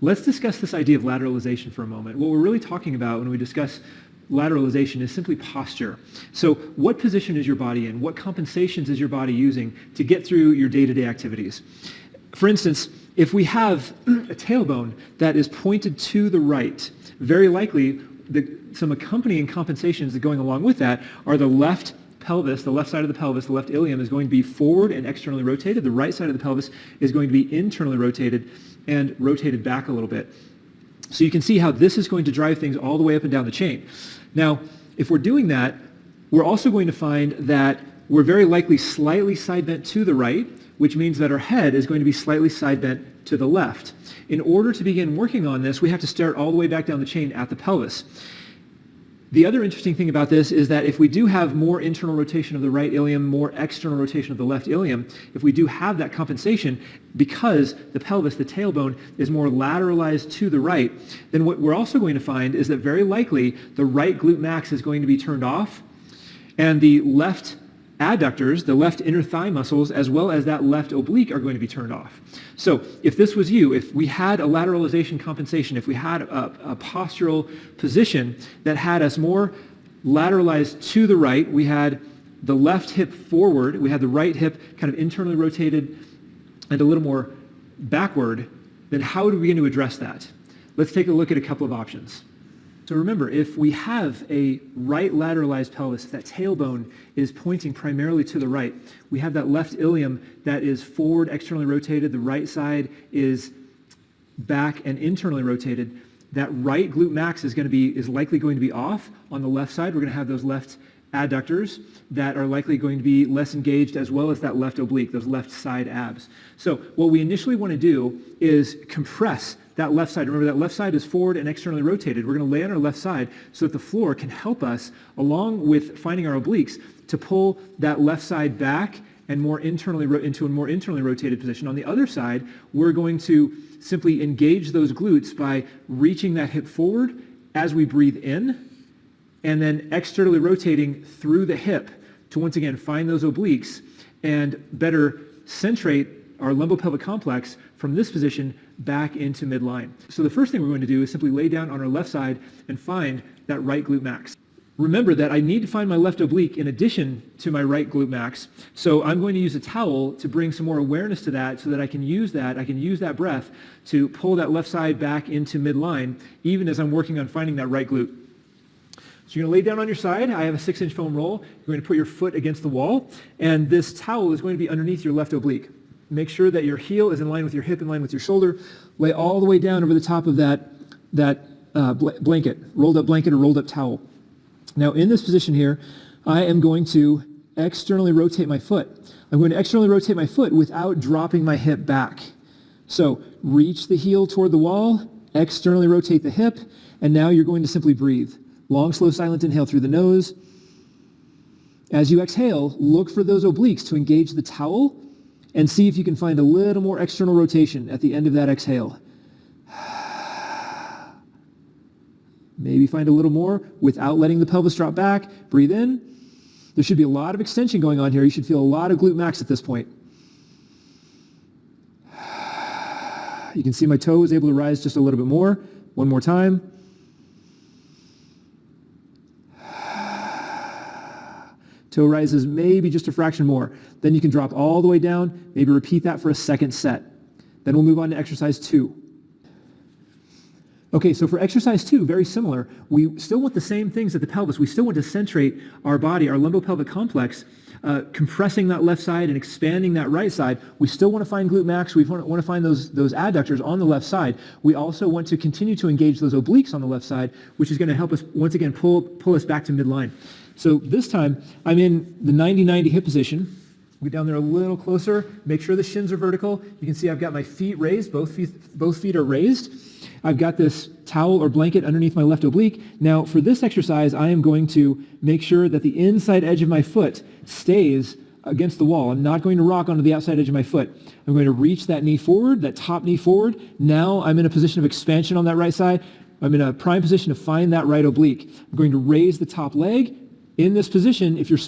Let's discuss this idea of lateralization for a moment. What we're really talking about when we discuss lateralization is simply posture. So what position is your body in? What compensations is your body using to get through your day-to-day activities? For instance, if we have a tailbone that is pointed to the right, very likely some accompanying compensations that going along with that are the left pelvis, the left side of the pelvis, the left ilium is going to be forward and externally rotated. The right side of the pelvis is going to be internally rotated and rotated back a little bit. So you can see how this is going to drive things all the way up and down the chain. Now, if we're doing that, we're also going to find that we're very likely slightly side bent to the right, which means that our head is going to be slightly side bent to the left. In order to begin working on this, we have to start all the way back down the chain at the pelvis. The other interesting thing about this is that if we do have more internal rotation of the right ilium, more external rotation of the left ilium, if we do have that compensation, because the pelvis, the tailbone, is more lateralized to the right, then what we're also going to find is that very likely the right glute max is going to be turned off, and the left adductors, the left inner thigh muscles, as well as that left oblique are going to be turned off. So if this was you, if we had a lateralization compensation, if we had a postural position that had us more lateralized to the right, we had the left hip forward, we had the right hip kind of internally rotated and a little more backward, then how would we begin to address that? Let's take a look at a couple of options. So remember, if we have a right lateralized pelvis, if that tailbone is pointing primarily to the right, we have that left ilium that is forward, externally rotated, the right side is back and internally rotated, that right glute max is likely going to be off. On the left side, we're going to have those left adductors that are likely going to be less engaged, as well as that left oblique, those left side abs. So what we initially want to do is compress that left side. Remember, that left side is forward and externally rotated. We're going to lay on our left side so that the floor can help us, along with finding our obliques, to pull that left side back and more internally into a more internally rotated position. On the other side, we're going to simply engage those glutes by reaching that hip forward as we breathe in, and then externally rotating through the hip to once again find those obliques and better centrate our lumbopelvic complex from this position back into midline. So the first thing we're going to do is simply lay down on our left side and find that right glute max. Remember that I need to find my left oblique in addition to my right glute max. So I'm going to use a towel to bring some more awareness to that so that I can use that breath to pull that left side back into midline, even as I'm working on finding that right glute. So you're going to lay down on your side. I have a 6-inch foam roll. You're going to put your foot against the wall, and this towel is going to be underneath your left oblique. Make sure that your heel is in line with your hip, in line with your shoulder. Lay all the way down over the top of that blanket, rolled up blanket or rolled up towel. Now in this position here, I am going to externally rotate my foot. I'm going to externally rotate my foot without dropping my hip back. So reach the heel toward the wall, externally rotate the hip, and now you're going to simply breathe. Long, slow, silent inhale through the nose. As you exhale, look for those obliques to engage the towel and see if you can find a little more external rotation at the end of that exhale. Maybe find a little more without letting the pelvis drop back. Breathe in. There should be a lot of extension going on here. You should feel a lot of glute max at this point. You can see my toe is able to rise just a little bit more. One more time. Toe rises maybe just a fraction more. Then you can drop all the way down, maybe repeat that for a second set. Then we'll move on to exercise 2. Okay, so for exercise 2, very similar. We still want the same things at the pelvis. We still want to centrate our body, our lumbopelvic complex, compressing that left side and expanding that right side. We still want to find glute max. We want to find those adductors on the left side. We also want to continue to engage those obliques on the left side, which is going to help us, once again, pull us back to midline. So this time, I'm in the 90-90 hip position. Get down there a little closer. Make sure the shins are vertical. You can see I've got my feet raised. Both feet are raised. I've got this towel or blanket underneath my left oblique. Now, for this exercise, I am going to make sure that the inside edge of my foot stays against the wall. I'm not going to rock onto the outside edge of my foot. I'm going to reach that knee forward, that top knee forward. Now I'm in a position of expansion on that right side. I'm in a prime position to find that right oblique. I'm going to raise the top leg, In this position, if you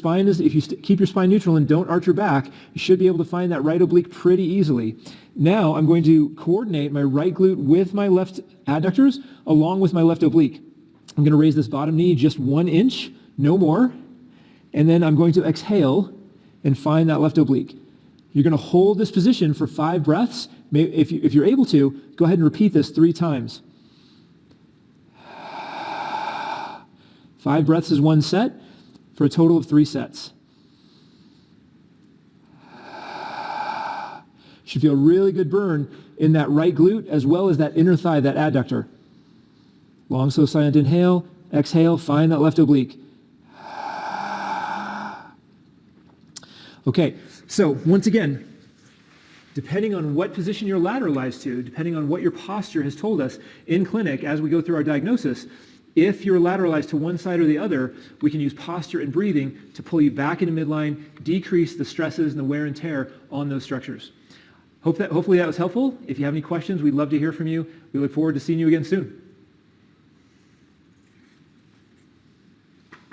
keep your spine neutral and don't arch your back, you should be able to find that right oblique pretty easily. Now I'm going to coordinate my right glute with my left adductors along with my left oblique. I'm going to raise this bottom knee just 1 inch, no more, and then I'm going to exhale and find that left oblique. You're going to hold this position for 5 breaths. If you're able to, go ahead and repeat this 3 times. 5 breaths is 1 set for a total of 3 sets. Should feel a really good burn in that right glute as well as that inner thigh, that adductor. Long, slow, silent inhale, exhale, find that left oblique. Okay, so once again, depending on what position you're lateralized to, depending on what your posture has told us in clinic as we go through our diagnosis, if you're lateralized to one side or the other, we can use posture and breathing to pull you back into midline, decrease the stresses and the wear and tear on those structures. Hopefully that was helpful. If you have any questions, we'd love to hear from you. We look forward to seeing you again soon.